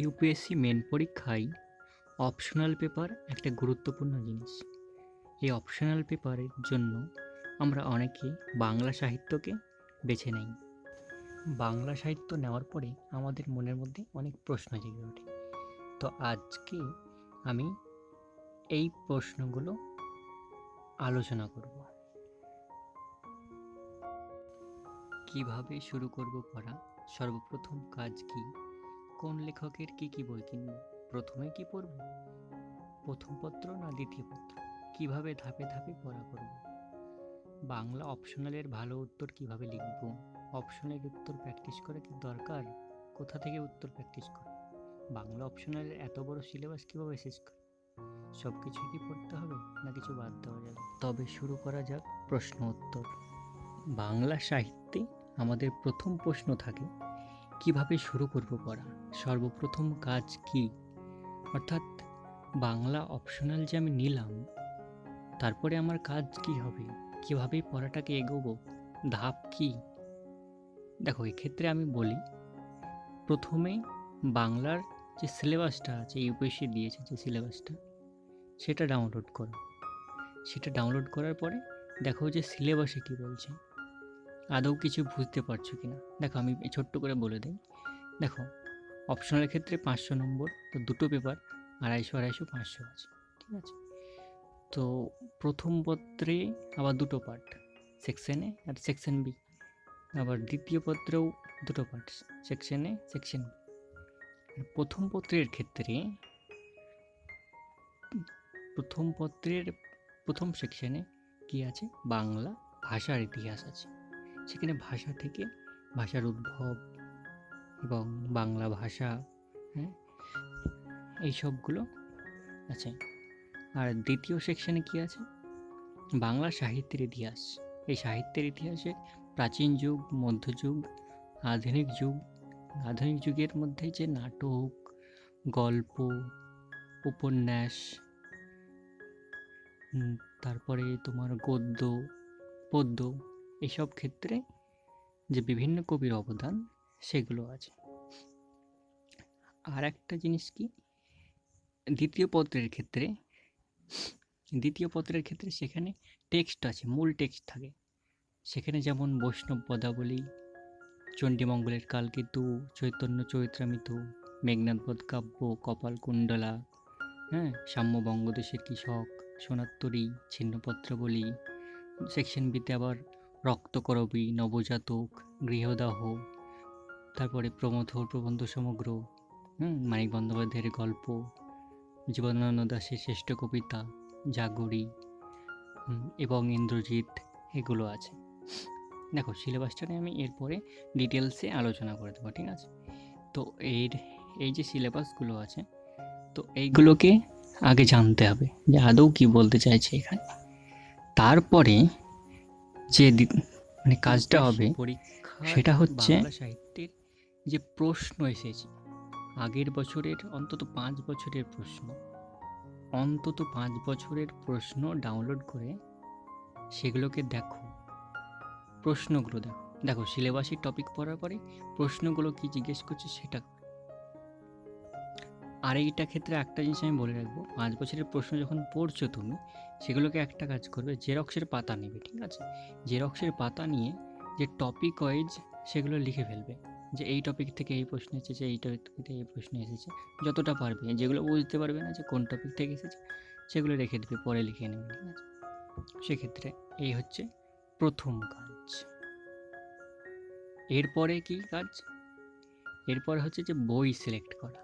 UPSC main পরীক্ষায় optional paper একটা গুরুত্বপূর্ণ জিনিস। এই অপশনাল পেপারের জন্য আমরা অনেকে বাংলা সাহিত্যকে বেছে নেই। বাংলা সাহিত্য নেওয়ার পরে আমাদের মনের মধ্যে অনেক প্রশ্ন জেগে ওঠে। তো আজকে আমি এই প্রশ্নগুলো আলোচনা করব। কিভাবে শুরু করব পড়া? সর্বপ্রথম কাজ কি? কোন লেখকের কি বই কিনব? প্রথমে কি পড়ব? প্রথম পত্র না দ্বিতীয় পত্র? কিভাবে ধাপে ধাপে পড়া করব? বাংলা অপশনালের ভালো উত্তর কিভাবে লিখব? অপশনালের উত্তর প্র্যাকটিস করা কি দরকার? কোথা থেকে উত্তর প্র্যাকটিস করব? বাংলা অপশনালের এত বড় সিলেবাস কিভাবে শেষ করব? সব কিছুই কি পড়তে হবে না কিছু বাদ দেওয়া যাবে? তবে শুরু করা যাক প্রশ্ন উত্তর। বাংলা সাহিত্যে আমাদের প্রথম প্রশ্ন থাকে, কিভাবে শুরু করব পড়া? সর্বপ্রথম কাজ কি? অর্থাৎ বাংলা অপশনাল যে আমি নিলাম, তারপরে আমার কাজ কি হবে? কিভাবে পড়াটাকে এগোবো? ধাপ কি? দেখো, এক্ষেত্রে আমি বলি, প্রথমে বাংলার যে সিলেবাসটা আছে, ইউপিএসসি দিয়েছে যে সিলেবাসটা, সেটা ডাউনলোড করো। সেটা ডাউনলোড করার পরে দেখো যে সিলেবাসে কি বলছে, আদৌ কিছু বুঝতে পারছো কিনা। দেখো, আমি ছোট্ট করে বলে দিই। দেখো, অপশনালের ক্ষেত্রে 500 নম্বর, তো দুটো পেপার 250, 500 আছে, ঠিক আছে? তো প্রথম পত্রে আবার দুটো পার্ট, সেকশন এ আর সেকশন বি। আবার দ্বিতীয় পত্রেও দুটো পার্ট, সেকশন এ, সেকশন বি। প্রথম পত্রের ক্ষেত্রে প্রথম পত্রের প্রথম সেকশনে কি আছে? বাংলা ভাষার ইতিহাস আছে। সেখানে ভাষা থেকে ভাষার উদ্ভব এবং বাংলা ভাষা, হ্যাঁ, এই সবগুলো আছে। আর দ্বিতীয় সেকশনে কি আছে? বাংলা সাহিত্যের ইতিহাস। এই সাহিত্যের ইতিহাসে প্রাচীন যুগ, মধ্যযুগ, আধুনিক যুগ। আধুনিক যুগের মধ্যে যে নাটক, গল্প, উপন্যাস, তারপরে তোমার গদ্য, পদ্য, এসব ক্ষেত্রে যে বিভিন্ন কবির অবদান, সেগুলো আছে। আর একটা জিনিস কি, দ্বিতীয় পত্রের ক্ষেত্রে সেখানে টেক্সট আছে, মূল টেক্সট থাকে। সেখানে যেমন বৈষ্ণব পদাবলী, চণ্ডীমঙ্গলের কালকেতু, চৈতন্য চরিত্রামৃত, মেঘনাদ বধ কাব্য, কপালকুণ্ডলা, হ্যাঁ, সাম্য বঙ্গদেশের কৃষক, সোনাত্তরী, ছিন্নপত্রাবলী। সেকশন বিতে আবার রক্তকরবী, নবজাতক, গৃহদাহ, তারপরে প্রমথর প্রবন্ধ সমগ্র, মানিক বন্দ্যোপাধ্যায়ের গল্প, জীবনানন্দ দাশের শ্রেষ্ঠ কবিতা, জাগরি, এবং ইন্দ্রজিৎ, এগুলো আছে। দেখো, সিলেবাসটা নিয়ে আমি এরপরে ডিটেলসে আলোচনা করে দেবো, ঠিক আছে? তো এই যে সিলেবাসগুলো আছে, তো এইগুলোকে আগে জানতে হবে যে আদৌ কি বলতে চাইছে এখানে। তারপরে যে মানে কাজটা হবে সেটা হচ্ছে বাংলা সাহিত্যের যে প্রশ্ন এসেছে আগের বছরের, অন্তত 5 বছরের প্রশ্ন ডাউনলোড করে সেগুলোকে দেখো, প্রশ্নগুলো দেখো সিলেবাসের টপিক পড়ার পরে প্রশ্নগুলো কি জিজ্ঞেস করছে সেটা। আর এইটা ক্ষেত্রে একটা জিনিস আমি বলে রাখবো, 5 বছরের প্রশ্ন যখন পড়ছো তুমি, সেগুলোকে একটা কাজ করবে, জেরক্সের পাতা নেবে, ঠিক আছে? জেরক্সের পাতা নিয়ে যে টপিক ওয়াইজ সেগুলো লিখে ফেলবে, যে এই টপিক থেকে এই প্রশ্ন এসেছে, এই টপিক থেকে এই প্রশ্ন এসেছে, যতটা পারবে। যেগুলো বুঝতে পারবে না যে কোন টপিক থেকে এসেছে, সেগুলো রেখে দেবে, পরে লিখে নেবে, ঠিক আছে? সেক্ষেত্রে এই হচ্ছে প্রথম কাজ। এরপরে কি কাজ? এরপরে হচ্ছে যে বই সিলেক্ট করা।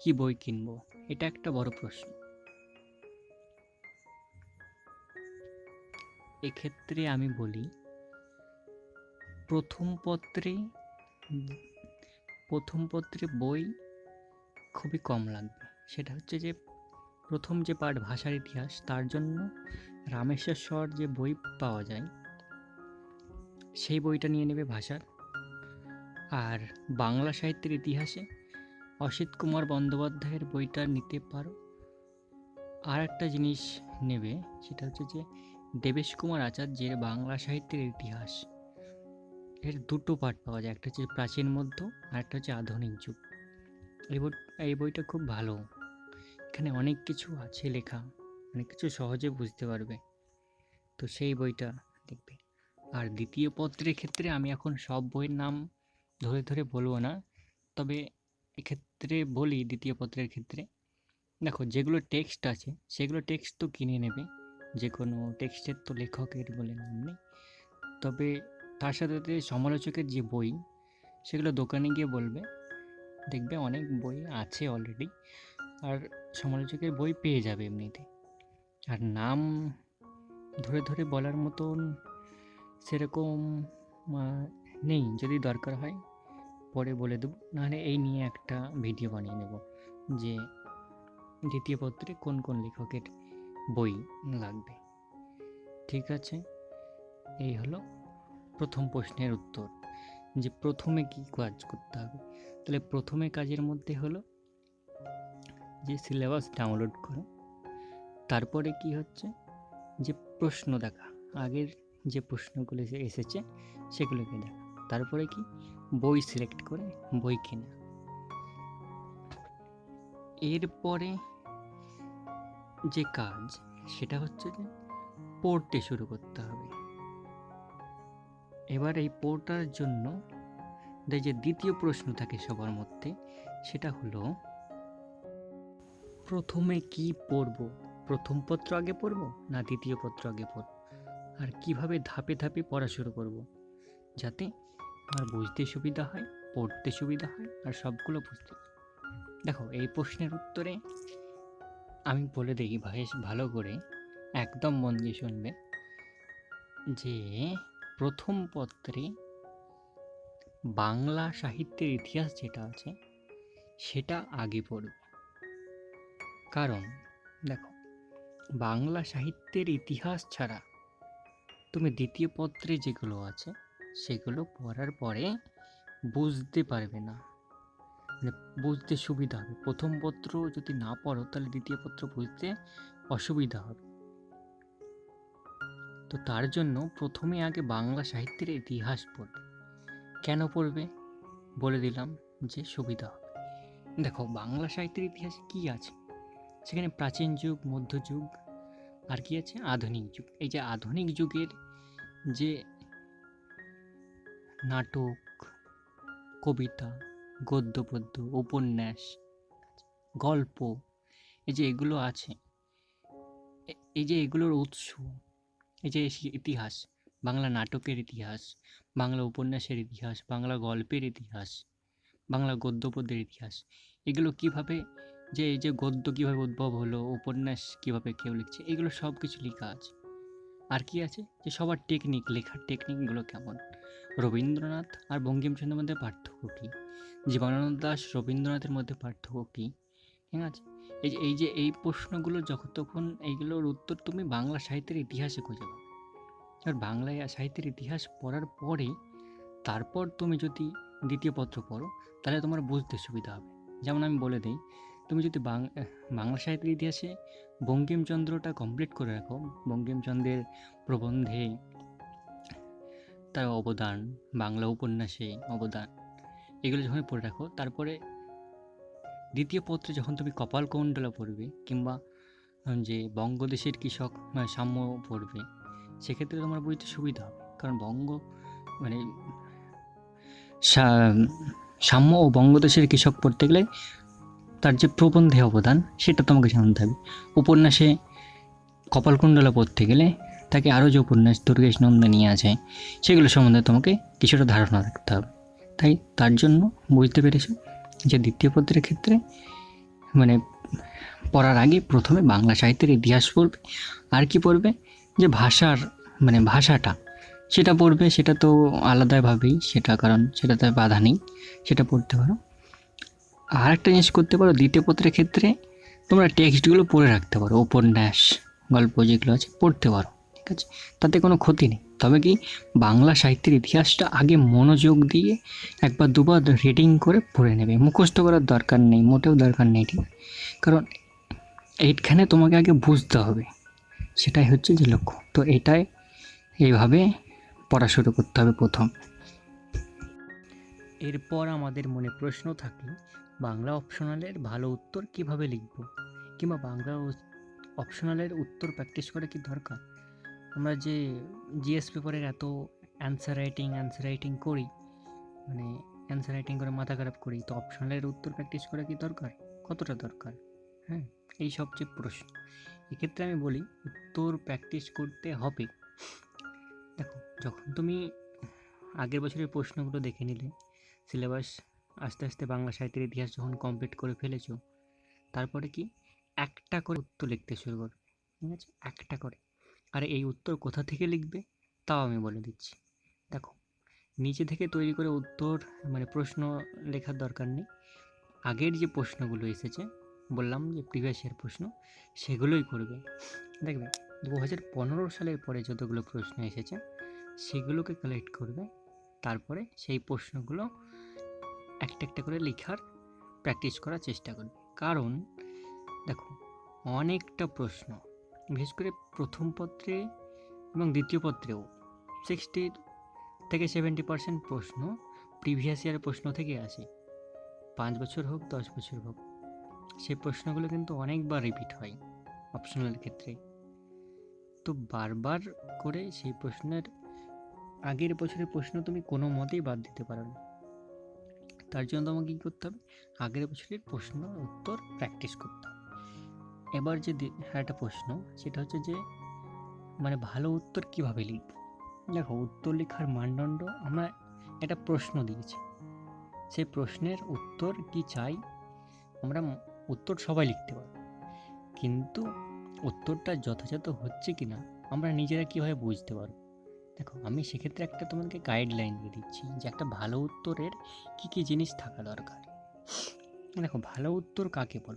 কি বই কিনবো, এটা একটা বড় প্রশ্ন। এক্ষেত্রে আমি বলি, প্রথম পত্রে বই খুবই কম লাগবে। সেটা হচ্ছে যে প্রথম যে পার্ট ভাষার ইতিহাস, তার জন্য রামেশ্বর যে বই পাওয়া যায়, সেই বইটা নিয়ে নেবে ভাষার। আর বাংলা সাহিত্যের ইতিহাসে অসিত কুমার বন্দ্যোপাধ্যায়ের বইটা নিতে পারো। আর একটা জিনিস নেবে, সেটা হচ্ছে যে দেবেশ কুমার আচার্যের বাংলা সাহিত্যের ইতিহাস, এর দুটো পার্ট পাওয়া যায়, একটা হচ্ছে প্রাচীন মধ্য আর একটা হচ্ছে আধুনিক যুগ। এই বইটা খুব ভালো। এখানে অনেক কিছু আছে লেখা, অনেক কিছু সহজে বুঝতে পারবে। তো সেই বইটা দেখবে। আর দ্বিতীয় পত্রের ক্ষেত্রে আমি এখন সব বইয়ের নাম ধরে ধরে বলবো না, তবে এক্ষেত্রে বলি দ্বিতীয় পত্রের ক্ষেত্রে দেখো, যেগুলো টেক্সট আছে সেগুলো টেক্সট তো কিনে নেবে, যে কোনো টেক্সটের তো লেখকের বলে নাম নেই। তবে তার সাথে সাথে সমালোচকের যে বই, সেগুলো দোকানে গিয়ে বলবে, দেখবে অনেক বই আছে অলরেডি, আর সমালোচকের বই পেয়ে যাবে এমনিতে। আর নাম ধরে ধরে বলার মতন সেরকম নেই, যদি দরকার হয় পরে বলে দেবো, নাহলে এই নিয়ে একটা ভিডিও বানিয়ে নেব যে দ্বিতীয় পত্রে কোন কোন লেখকের বই লাগবে। ঠিক আছে, এই হলো প্রথম প্রশ্নের উত্তর, যে প্রথমে কি কাজ করতে হবে। তাহলে প্রথমে কাজের মধ্যে হলো যে সিলেবাস ডাউনলোড করা, তারপরে কি হচ্ছে যে প্রশ্ন দেখা, আগের যে প্রশ্নগুলো এসেছে সেগুলোকে দেখা, তারপরে কি বই সিলেক্ট করে বই কেনা। এরপরে যে কাজ সেটা হচ্ছে যে পড়তে শুরু করতে হবে। এবার এই পড়ার জন্য যে দ্বিতীয় প্রশ্ন থাকে সবার মধ্যে, সেটা হলো প্রথমে কি পড়ব, প্রথম পত্র আগে পড়ব না দ্বিতীয় পত্র আগে পড়ব, আর কিভাবে ধাপে ধাপে পড়া শুরু করব যাতে আমার বুঝতে সুবিধা হয়, পড়তে সুবিধা হয়, আর সবগুলো বুঝতে। দেখো, এই প্রশ্নের উত্তরে আমি বলে দেখি বেশ ভালো করে, একদম মন দিয়ে শুনবে, যে প্রথম পত্রে বাংলা সাহিত্যের ইতিহাস যেটা আছে সেটা আগে পড়বে। কারণ দেখো, বাংলা সাহিত্যের ইতিহাস ছাড়া তুমি দ্বিতীয় পত্রে যেগুলো আছে সেগুলো পড়ার পরে বুঝতে পারবে না, মানে বুঝতে সুবিধা হবে। প্রথম পত্র যদি না পড়ো তাহলে দ্বিতীয় পত্র বুঝতে অসুবিধা হবে। তো তার জন্য প্রথমে আগে বাংলা সাহিত্যের ইতিহাস পড়বে। কেন পড়বে বলে দিলাম, যে সুবিধা হবে। দেখো, বাংলা সাহিত্যের ইতিহাসে কি আছে, সেখানে প্রাচীন যুগ, মধ্যযুগ, আর কি আছে আধুনিক যুগ। এই যে আধুনিক যুগের যে নাটক, কবিতা, গদ্য পদ্য, উপন্যাস, গল্প, এই যে এগুলো আছে, এই যে এগুলোর উৎস, এই যে ইতিহাস, বাংলা নাটকের ইতিহাস, বাংলা উপন্যাসের ইতিহাস, বাংলা গল্পের ইতিহাস, বাংলা গদ্য পদ্যের ইতিহাস, এগুলো কিভাবে, যে এই যে গদ্য কিভাবে উদ্ভব হলো, উপন্যাস কিভাবে কেউ লিখছে, এগুলো সব কিছু লেখা আছে। আর কি আছে, যে সবার টেকনিক, লেখার টেকনিকগুলো কেমন, রবীন্দ্রনাথ আর বঙ্কিমচন্দ্রের মধ্যে পার্থক্য কী, জীবনানন্দ দাশ রবীন্দ্রনাথের মধ্যে পার্থক্য কী, ঠিক আছে। এই প্রশ্নগুলো তখন এইগুলোর উত্তর তুমি বাংলা সাহিত্যের ইতিহাসে খুঁজে পাবে। এবার বাংলা সাহিত্যের ইতিহাস পড়ার পরে তারপর তুমি যদি দ্বিতীয় পত্র পড়ো তাহলে তোমার বুঝতে সুবিধা হবে। যেমন আমি বলে দিই, তুমি যদি বাংলা সাহিত্যের ইতিহাসে বঙ্কিমচন্দ্রটা কমপ্লিট করে রাখো, বঙ্কিমচন্দ্রের প্রবন্ধে তার অবদান, বাংলা উপন্যাসে অবদান, এগুলো যখন পড়ে রাখো, তারপরে দ্বিতীয় পত্রে যখন তুমি কপালকুণ্ডলা পড়বে, কিংবা যে বঙ্গদেশের কৃষক সাম্য পড়বে, সেক্ষেত্রে তোমার বুঝতে সুবিধা হবে। কারণ মানে সাম্য ও বঙ্গদেশের কৃষক পড়তে গেলে তার যে প্রবন্ধে অবদান সেটা তোমাকে জানতে হবে। উপন্যাসে কপালকুণ্ডলা পড়তে গেলে তাকে আরও যে উপন্যাস দুর্গেশ নন্দিনী আছে সেগুলো সম্বন্ধে তোমাকে কিছুটা ধারণা রাখতে হবে। তাই তার জন্য বুঝতে পেরেছো যে দ্বিতীয় পত্রের ক্ষেত্রে মানে পড়ার আগে প্রথমে বাংলা সাহিত্যের ইতিহাস পড়বে। আর কি পড়বে, যে ভাষাটা সেটা পড়বে, সেটা তো আলাদাভাবেই সেটা, কারণ সেটাতে বাধা নেই, সেটা পড়তে পারো। আর একটা জিনিস করতে পারো, দ্বিতীয় পত্রের ক্ষেত্রে তোমরা টেক্সটগুলো পড়ে রাখতে পারো, উপন্যাস, গল্প যেগুলো আছে পড়তে পারো, ঠিক আছে, তাতে কোনো ক্ষতি নেই। তবে কি বাংলা সাহিত্যের ইতিহাসটা আগে মনোযোগ দিয়ে একবার দুবার রিডিং করে পড়ে নেবে, মুখস্থ করার দরকার নেই, মোটেও দরকার নেই, ঠিক, কারণ এইখানে তোমাকে আগে বুঝতে হবে, সেটাই হচ্ছে যে লক্ষ্য। তো এইভাবে পড়া শুরু করতে হবে প্রথম। এরপর আমাদের মনে প্রশ্ন থাকে বাংলা অপশনালের ভালো উত্তর কিভাবে লিখব, কিংবা বাংলা অপশনালের উত্তর প্র্যাকটিস করা কি দরকার? আমরা যে জিএস পেপারের এত অ্যান্সার রাইটিং করি, মানে অ্যান্সার রাইটিং করে মাথা খারাপ করি, তো অপশনালের উত্তর প্র্যাকটিস করা কি দরকার? কতটা দরকার? হ্যাঁ, এই সবচেয়ে প্রশ্ন। এক্ষেত্রে আমি বলি উত্তর প্র্যাকটিস করতে হবে। দেখো, যখন তুমি আগের বছরের প্রশ্নগুলো দেখে নিলে, সিলেবাস আস্তে আস্তে বাংলা সাহিত্যের ইতিহাস যখন কমপ্লিট করে ফেলেছো, তারপরে কি একটা করে উত্তর লিখতে শুরু করবে, ঠিক আছে? একটা করে। আর এই উত্তর কোথা থেকে লিখবে তাও আমি বলে দিচ্ছি। দেখো, নিচে থেকে তৈরি করে উত্তর মানে প্রশ্ন লেখার দরকার নেই। আগের যে প্রশ্নগুলো এসেছে, বললাম যে প্রিভিয়াস ইয়ার প্রশ্ন, সেগুলোই করবে। দেখবে 2015 সালের পরে যতগুলো প্রশ্ন এসেছে সেগুলোকে কালেক্ট করবে, তারপরে সেই প্রশ্নগুলো একটা একটা করে লেখার প্র্যাকটিস করার চেষ্টা করবে। কারণ দেখো, অনেকটা প্রশ্ন, বিশেষ করে প্রথম পত্রে এবং দ্বিতীয় পত্রেও 60 থেকে 70% প্রশ্ন প্রিভিয়াস ইয়ারের প্রশ্ন থেকে আসে। 5 বছর হোক 10 বছর হোক, সেই প্রশ্নগুলো কিন্তু অনেকবার রিপিট হয় অপশনাল ক্ষেত্রে। তো বারবার করে সেই প্রশ্নের আগের বছরের প্রশ্ন তুমি কোনো মতেই বাদ দিতে পারো না। তার জন্য তোমাকে কী করতে হবে? আগের বছরের প্রশ্ন উত্তর প্র্যাকটিস করতে হবে। এবার যে একটা প্রশ্ন, সেটা হচ্ছে যে মানে ভালো উত্তর কিভাবে লিখব। দেখো, উত্তর লেখার মানদণ্ড আমরা একটা প্রশ্ন দিয়েছি, সেই প্রশ্নের উত্তর কি চাই, আমরা উত্তর সবাই লিখতে পারব, কিন্তু উত্তরটা যথাযথ হচ্ছে কিনা আমরা নিজেরা কীভাবে বুঝতে পারব? দেখো, আমি সেক্ষেত্রে একটা তোমাকে গাইডলাইন দিয়ে দিচ্ছি যে একটা ভালো উত্তরের কী কী জিনিস থাকা দরকার। দেখো, ভালো উত্তর কাকে বল?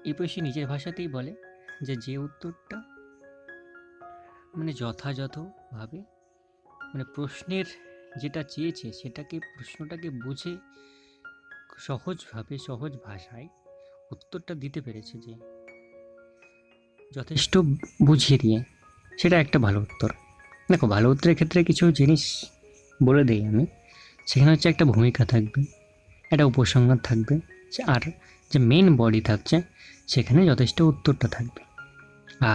এই প্রশ্নে নিজের ভাষাতেই বলে যে উত্তরটা মানে যথাযথভাবে মানে প্রশ্নের যেটা চেয়েছে সেটাকে, প্রশ্নটাকে বুঝে সহজভাবে, সহজ ভাষায় উত্তরটা দিতে পেরেছে, যে যথেষ্ট বুঝিয়ে দিয়ে, সেটা একটা ভালো উত্তর। দেখো, ভালো উত্তরের ক্ষেত্রে কিছু জিনিস বলে দিই আমি। সেখানে হচ্ছে একটা ভূমিকা থাকবে, একটা উপসংহার থাকবে, আর যে মেন বডি থাকছে সেখানে যথেষ্ট উত্তরটা থাকবে।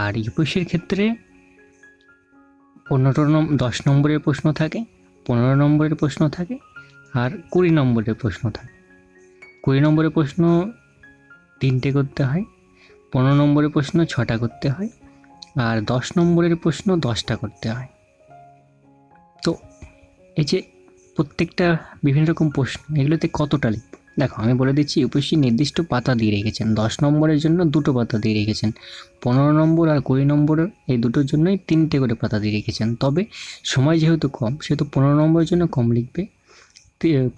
আর ইউপিএসসির ক্ষেত্রে 10 নম্বরের প্রশ্ন থাকে, 15 নম্বরের প্রশ্ন থাকে, আর 20 নম্বরের প্রশ্ন থাকে। 20 নম্বরের প্রশ্ন 3টে করতে হয়, 15 নম্বরের প্রশ্ন 6টা করতে হয়, আর 10 নম্বরের প্রশ্ন 10টা করতে হয়। তো এই যে প্রত্যেকটা বিভিন্ন রকম প্রশ্ন, এগুলোতে কতটা লিখব? দেখো, আমি বলে দিচ্ছি, ইউপিএসসি নির্দিষ্ট পাতা দিয়ে রেখেছেন। 10 নম্বরের জন্য 2টো পাতা দিয়ে রেখেছেন, 15 নম্বর আর 20 নম্বরের এই দুটোর জন্যই 3টে করে পাতা দিয়ে রেখেছেন। তবে সময় যেহেতু কম, সেহেতু 15 নম্বরের জন্য কম লিখবে,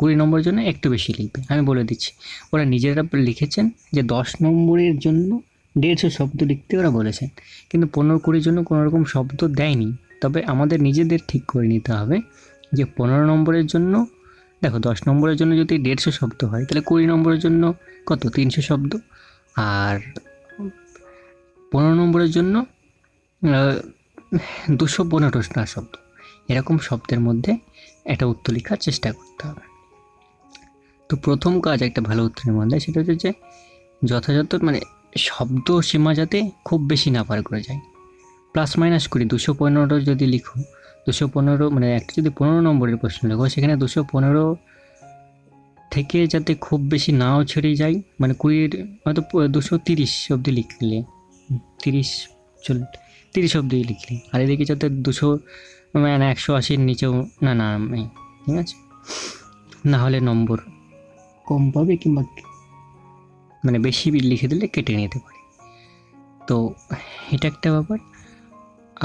20 নম্বরের জন্য একটু বেশি লিখবে। আমি বলে দিচ্ছি, ওরা নিজেরা লিখেছেন যে 10 নম্বরের জন্য 150 শব্দ লিখতে ওরা বলেছেন, কিন্তু 15-20 জন্য কোনো রকম শব্দ দেয়নি। তবে আমাদের নিজেদের ঠিক করে নিতে হবে যে 15 নম্বরের জন্য, দেখো 10 নম্বরের জন্য যদি 150 শব্দ হয়, তাহলে 20 নম্বরের জন্য কত? 300 শব্দ। আর 15 নম্বরের জন্য 215টা শব্দ। এরকম শব্দের মধ্যে একটা উত্তর লেখার চেষ্টা করতে হবে। তো প্রথম কাজ একটা ভালো উত্তরের মধ্যে, সেটা হচ্ছে যে যথাযথ মানে শব্দ সীমা যাতে খুব বেশি না পার করে যায়। +- 215 যদি লিখো, 215 মানে একটা যদি 15 নম্বরের প্রশ্ন লেখো, সেখানে 215 থেকে যাতে খুব বেশি নাও ছেড়ে যায়, মানে 20 হয়তো 230 অবধি লিখলে, 30 অবধি লিখলে, আর এদিকে যাতে 200 মানে 180-র নিচেও না নামে, ঠিক আছে? না হলে নম্বর কম পাবে, কিংবা মানে বেশি লিখে দিলে কেটে নিতে পারে। তো এটা একটা ব্যাপার।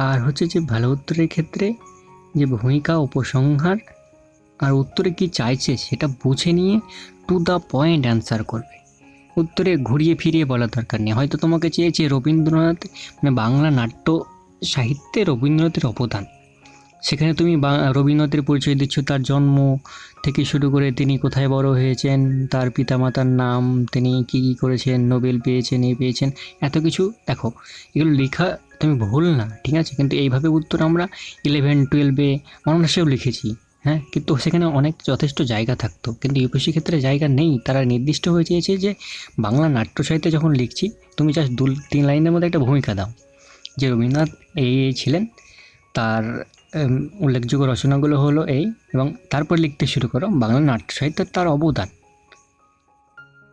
আর হচ্ছে যে ভালো উত্তরের ক্ষেত্রে যে ভূমিকা, উপসংহার আর উত্তরে কি চাইছে সেটা বুঝে নিয়ে টু দ্য পয়েন্ট অ্যান্সার করবে। উত্তরে ঘুরিয়ে ফিরিয়ে বলার দরকার নেই। হয়তো তোমাকে চেয়েছে রবীন্দ্রনাথ, মানে বাংলা নাট্য সাহিত্যে রবীন্দ্রনাথের অবদান, সেখানে তুমি রবীন্দ্রনাথের পরিচয় দিচ্ছ, তার জন্ম থেকে শুরু করে তিনি কোথায় বড় হয়েছেন, তার পিতামাতার নাম, তিনি কী কী করেছেন, নোবেল পেয়েছেন, পেয়েছেন, এত কিছু। দেখো, এগুলো লেখা তুমি ভুল না, ঠিক আছে, কিন্তু এইভাবে উত্তর আমরা 11-12 অনার্সেও লিখেছি। হ্যাঁ, কিন্তু সেখানে অনেক যথেষ্ট জায়গা থাকতো, কিন্তু ইউপিএসসির ক্ষেত্রে জায়গা নেই। তারা নির্দিষ্ট হয়ে চেয়েছে যে বাংলা নাট্য সাহিত্যে যখন লিখছি তুমি জাস্ট 2-3 লাইনের মধ্যে একটা ভূমিকা দাও, যে রবীন্দ্রনাথ এই ছিলেন, তার উল্লেখযোগ্য রচনাগুলো হলো এই, এবং তারপর লিখতে শুরু করো বাংলা নাট্য সাহিত্যের তার অবদান।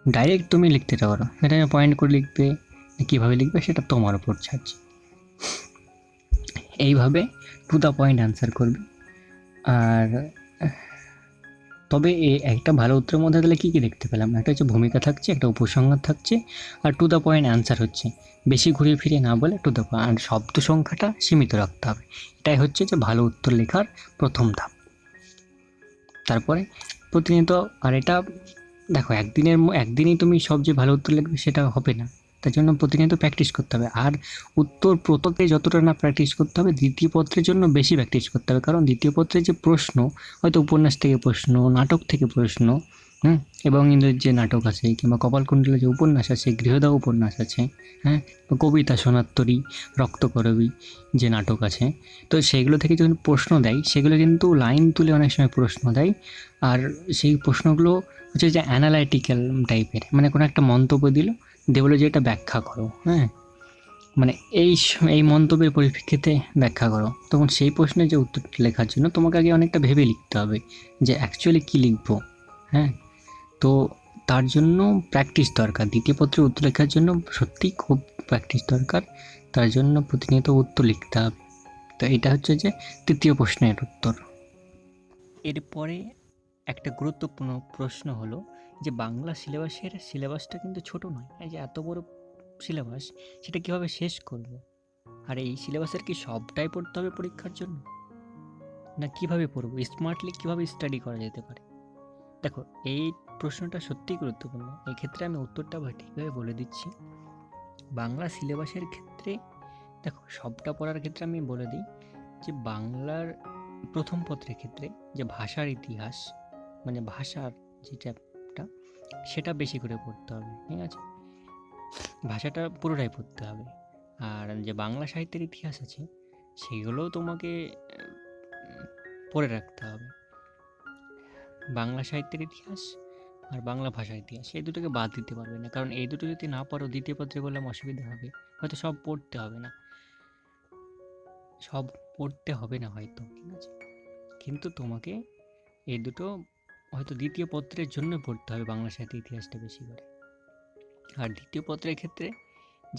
ডাইরেক্ট তুমি লিখতে পারো, এটা পয়েন্ট করে লিখবে, কীভাবে লিখবে সেটা তোমার উপর ছাড়ছে। এইভাবে টু দ্য পয়েন্ট অ্যান্সার করবে। আর তবে একটা ভালো উত্তরের মধ্যে তাহলে কী কী দেখতে পেলাম, একটা হচ্ছে ভূমিকা থাকছে, একটা উপসংহার থাকছে, আর টু দ্য পয়েন্ট অ্যান্সার হচ্ছে। বেশি ঘুরিয়ে ফিরিয়ে না বলে টু দ্য পয়েন্ট, আর শব্দ সংখ্যাটা সীমিত রাখতে হবে। এটাই হচ্ছে যে ভালো উত্তর লেখার প্রথম ধাপ। তারপরে প্রতিনিয়ত, আর এটা দেখো একদিনেই তুমি সব যে ভালো উত্তর লিখবে সেটা হবে না, তার জন্য প্রতিনিয়ত প্র্যাকটিস করতে হবে। আর উত্তর প্রথমে যতটা না প্র্যাকটিস করতে হবে, দ্বিতীয় পত্রের জন্য বেশি প্র্যাকটিস করতে হবে। কারণ দ্বিতীয় পত্রের যে প্রশ্ন, হয়তো উপন্যাস থেকে প্রশ্ন, নাটক থেকে প্রশ্ন, এবং ইন্দ্রের যে নাটক আছে, কিংবা কপালকুণ্ডলের যে উপন্যাস আছে, গৃহদাহ উপন্যাস আছে, হ্যাঁ, কবিতা সোনাত্তরী, রক্তকরবী যে নাটক আছে, তো সেগুলো থেকে যখন প্রশ্ন দেয়, সেগুলো কিন্তু লাইন তুলে অনেক সময় প্রশ্ন দেয়। আর সেই প্রশ্নগুলো হচ্ছে যে অ্যানালাইটিক্যাল টাইপের, মানে কোনো একটা মন্তব্য দিয়ে বলে যে এটা ব্যাখ্যা করো, হ্যাঁ, মানে এই মন্তব্যের পরিপ্রেক্ষিতে ব্যাখ্যা করো। তখন সেই প্রশ্নের যে উত্তর লেখার জন্য তোমাকে আগে অনেকটা ভেবে লিখতে হবে যে অ্যাকচুয়ালি কী লিখবো, হ্যাঁ। তো তার জন্য প্র্যাকটিস দরকার, দ্বিতীয় পত্রের উত্তর লেখার জন্য সত্যিই খুব প্র্যাকটিস দরকার। তার জন্য প্রতিনিয়ত উত্তর লিখতে হবে। তো এটা হচ্ছে যে তৃতীয় প্রশ্নের উত্তর। এরপরে একটা গুরুত্বপূর্ণ প্রশ্ন হলো যে বাংলা সিলেবাসটা কিন্তু ছোট নয়, এই যে এত বড় সিলেবাস, সেটা কীভাবে শেষ করব? আর এই সিলেবাসের কি সবটাই পড়তে হবে পরীক্ষার জন্য, না কীভাবে পড়বো, স্মার্টলি কীভাবে স্টাডি করা যেতে পারে? দেখো, এই প্রশ্নটা সত্যিই গুরুত্বপূর্ণ। এই ক্ষেত্রে আমি উত্তরটা ঠিকভাবে বলে দিচ্ছি। বাংলা সিলেবাসের ক্ষেত্রে দেখো, সবটা পড়ার ক্ষেত্রে আমি বলে দিই যে বাংলার প্রথম পত্রের ক্ষেত্রে যে ভাষার ইতিহাস, মানে ভাষার যে চ্যাপ্টারটা, সেটা বেশি করে পড়তে হবে, ঠিক আছে? ভাষাটা পুরোটাই পড়তে হবে। আর যে বাংলা সাহিত্যের ইতিহাস আছে, সেগুলোও তোমাকে পড়ে রাখতে হবে। বাংলা সাহিত্যের ইতিহাস আর বাংলা ভাষার ইতিহাস, এই দুটোকে বাদ দিতে পারবে না। কারণ এই দুটো যদি না পারো, দ্বিতীয় পত্রে বললাম অসুবিধা হবে, হয়তো সব পড়তে হবে না, হয়তো, ঠিক আছে? কিন্তু তোমাকে এই দুটো হয়তো দ্বিতীয় পত্রের জন্য পড়তে হবে, বাংলা সাহিত্যের ইতিহাসটা বেশি করে। আর দ্বিতীয় পত্রের ক্ষেত্রে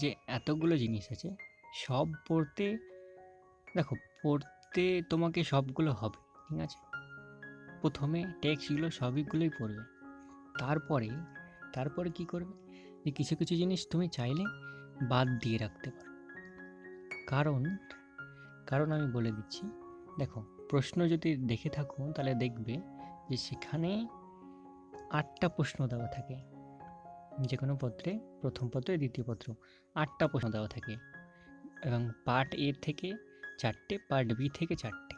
যে এতগুলো জিনিস আছে, সব পড়তে তোমাকে সবগুলো হবে, ঠিক আছে? প্রথমে টেক্সটগুলো সবগুলোই পড়বে। তারপরে কি করবে, যে কিছু কিছু জিনিস তুমি চাইলে বাদ দিয়ে রাখতে পারো। কারণ আমি বলে দিচ্ছি, দেখো, প্রশ্ন যদি দেখে থাকো তাহলে দেখবে যে সেখানে 8টা প্রশ্ন দেওয়া থাকে। যে কোনো পত্রে, প্রথম পত্রে, দ্বিতীয় পত্র, 8টা প্রশ্ন দেওয়া থাকে, এবং পার্ট এ থেকে 4টে, পার্ট বি থেকে 4টে।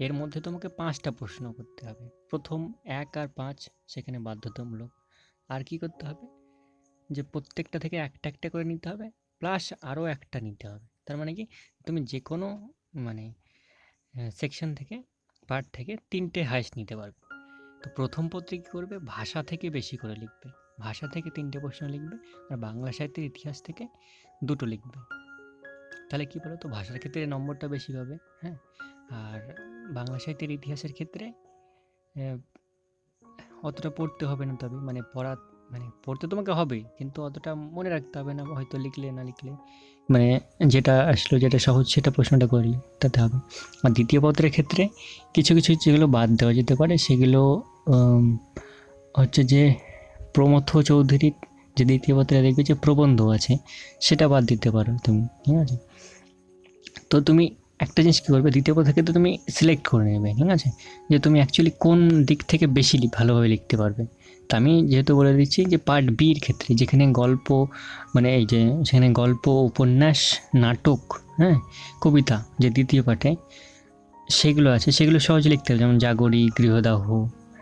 এর মধ্যে তোমাকে 5টা প্রশ্ন করতে হবে। প্রথম 1 আর 5 সেখানে বাধ্যতামূলক। আর কি করতে হবে, যে প্রত্যেকটা থেকে একটা একটা করে নিতে হবে, প্লাস আরও একটা নিতে হবে। তার মানে কি, তুমি যে কোনো সেকশন থেকে, পার্ট থেকে 3টে হাইস্ট নিতে পারবে। তো প্রথম পত্রে কী করবে, ভাষা থেকে বেশি করে লিখবে, ভাষা থেকে 3টে প্রশ্ন লিখবে, আর বাংলা সাহিত্যের ইতিহাস থেকে 2টো লিখবে। তাহলে কি বলো তো, ভাষার ক্ষেত্রে নম্বরটা বেশি পাবে, হ্যাঁ। আর বাংলা সাহিত্যের ইতিহাসের ক্ষেত্রে অতটা পড়তে হবে না, তবে পড়তে তোমাকে হবে, কিন্তু অতটা মনে রাখতে হবে না, হয়তো লিখলে না লিখলে, যেটা আসলো, যেটা সহজ সেটা প্রশ্নটা করলে তাতে হবে। আর দ্বিতীয় পত্রের ক্ষেত্রে কিছু কিছু যেগুলো বাদ দেওয়া যেতে পারে, সেগুলো হচ্ছে যে প্রমথ চৌধুরীর যে দ্বিতীয় পত্রে দেখবে যে প্রবন্ধ আছে, সেটা বাদ দিতে পারো তুমি, ঠিক আছে? তো তুমি একটা জিনিস কী করবে, দ্বিতীয় পত্রের ক্ষেত্রে তুমি সিলেক্ট করে নেবে, ঠিক আছে, যে তুমি অ্যাকচুয়ালি কোন দিক থেকে বেশি ভালোভাবে লিখতে পারবে। তা আমি যেহেতু বলে দিচ্ছি যে পার্ট বির ক্ষেত্রে, যেখানে গল্প, সেখানে গল্প, উপন্যাস, নাটক, হ্যাঁ, কবিতা, যে দ্বিতীয় পাঠে সেগুলো আছে, সেগুলো সহজে লিখতে হবে। যেমন জাগরী, গৃহদাহ,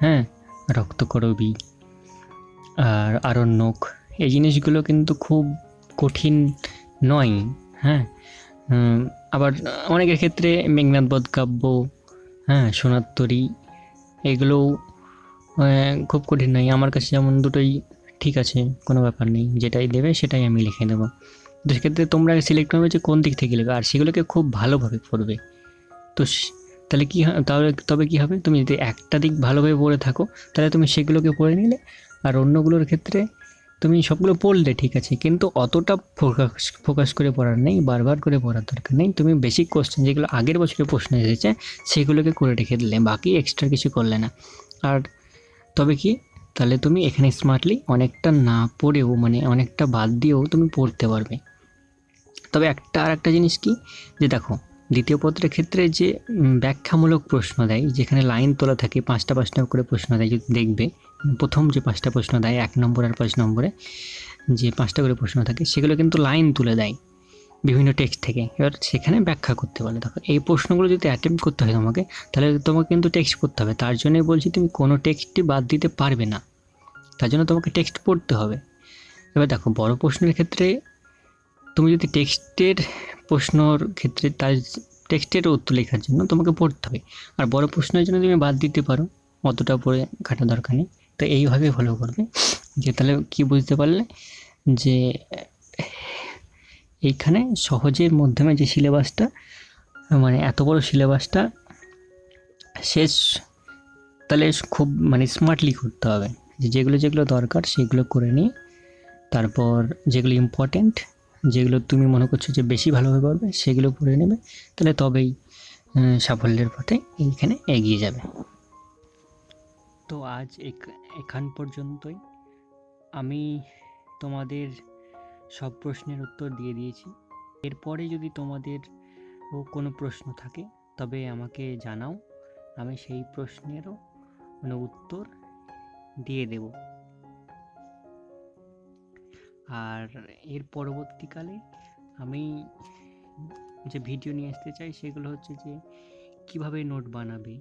হ্যাঁ, রক্তকরবী আর আরণ্যক, এই জিনিসগুলো কিন্তু খুব কঠিন নয়, হ্যাঁ। আবার অনেকের ক্ষেত্রে মেঘনাদ বধ কাব্য, হ্যাঁ, সোনাত্তরী, এগুলোও খুব কঠিন নয়। আমার কাছে যেমন দুটোই ঠিক আছে, কোনো ব্যাপার নেই, যেটাই দেবে সেটাই আমি লিখে দেবো। তো সেক্ষেত্রে তোমরা সিলেক্ট করবে যে কোন দিক থেকে লিখবে, আর সেগুলোকে খুব ভালোভাবে পড়বে। তো তাহলে কী তাহলে তবে কী হবে, তুমি যদি একটা দিক ভালোভাবে পড়ে থাকো তাহলে তুমি সেগুলোকে পড়ে নিলে, আর অন্যগুলোর ক্ষেত্রে তুমি সবগুলো পড়লে ঠিক আছে, কিন্তু অতটা ফোকাস করে পড়ার নেই, বারবার করে পড়ার দরকার নেই। তুমি বেসিক কোশ্চেন যেগুলো আগের বছরের প্রশ্ন এসেছে সেগুলোকে করে রেখে দিলে, বাকি এক্সট্রা কিছু করলে না। আর তবে কি, তাহলে তুমি এখানে স্মার্টলি অনেকটা না পড়েও, মানে অনেকটা বাদ দিয়েও তুমি পড়তে পারবে। তবে আর একটা জিনিস কি, যে দেখো দ্বিতীয় পত্রের ক্ষেত্রে যে ব্যাখ্যামূলক প্রশ্ন দেয়, যেখানে লাইন তোলা থাকে, 5টা করে প্রশ্ন দেয়, যদি দেখবে প্রথম যে 5টা প্রশ্ন দেয় 1 নম্বর আর 5 নম্বরে যে 5টা করে প্রশ্ন থাকে, সেগুলো কিন্তু লাইন তুলে দেয় বিভিন্ন টেক্সট থেকে। এবার সেখানে ব্যাখ্যা করতে বলে। দেখো এই প্রশ্নগুলো যদি অ্যাটেম্প্ট করতে হয় তোমাকে, তাহলে তোমাকে কিন্তু টেক্সট পড়তে হবে। তার জন্যই বলছি তুমি কোনো টেক্সটই বাদ দিতে পারবে না, তার জন্য তোমাকে টেক্সট পড়তে হবে। এবার দেখো বড় প্রশ্নের ক্ষেত্রে তুমি যদি টেক্সটের প্রশ্নর ক্ষেত্রে তার টেক্সটের উত্তর লেখার জন্য তোমাকে পড়তে হবে, আর বড় প্রশ্নের জন্য তুমি বাদ দিতে পারো, অতটা পড়ে ঘাটা দরকার নেই। তো এইভাবে ফলো করবে। যে তাহলে কি বুঝতে পারলে, যে এইখানে সহজের মাধ্যমে যে সিলেবাসটা, মানে এত বড় সিলেবাসটা শেষ, তাহলে খুব মানে স্মার্টলি করতে হবে। যেগুলো দরকার সেগুলো করে নিয়ে, তারপর যেগুলো ইম্পর্ট্যান্ট, যেগুলো তুমি মনে করছো যে বেশি ভালোভাবে পারবে, সেগুলো পড়ে নেবে। তাহলে তবেই সাফল্যের পথে এইখানে এগিয়ে যাবে। তো আজ এখান পর্যন্তই। আমি তোমাদের সব প্রশ্নের উত্তর দিয়ে দিয়েছি। এরপরে যদি তোমাদের কোনো প্রশ্ন থাকে তবে আমাকে জানাও, আমি সেই প্রশ্নেরও মানে উত্তর দিয়ে দেব। আর এর পরবর্তীকালে আমি যে ভিডিও নিয়ে আসতে চাই সেগুলো হচ্ছে যে কিভাবে নোট বানাবে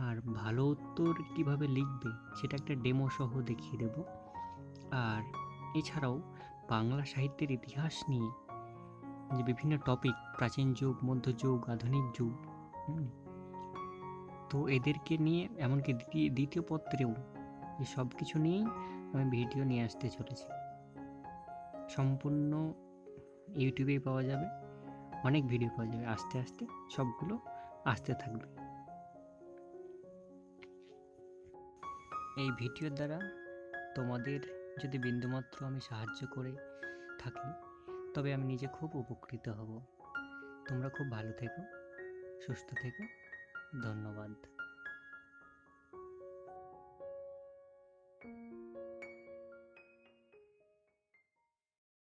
আর ভালো উত্তর কিভাবে লিখবে, সেটা একটা ডেমো সহ দেখিয়ে দেব। আর এছাড়াও বাংলা সাহিত্যের ইতিহাস নিয়ে যে বিভিন্ন টপিক, প্রাচীন যুগ, মধ্যযুগ, আধুনিক যুগ, তো এদেরকে নিয়ে এমনকি দ্বিতীয় পত্রেও এই সব কিছু নিয়েই আমি ভিডিও নিয়ে আসতে চলেছি। সম্পূর্ণ ইউটিউবেই পাওয়া যাবে, অনেক ভিডিও পাওয়া যাবে, আস্তে আস্তে সবগুলো আসতে থাকবে। এই ভিডিওর দ্বারা তোমাদের যদি বিন্দুমাত্র আমি সাহায্য করে থাকি তবে আমি নিজে খুব উপকৃত হব। তোমরা খুব ভালো থেকো, সুস্থ থেকো, ধন্যবাদ।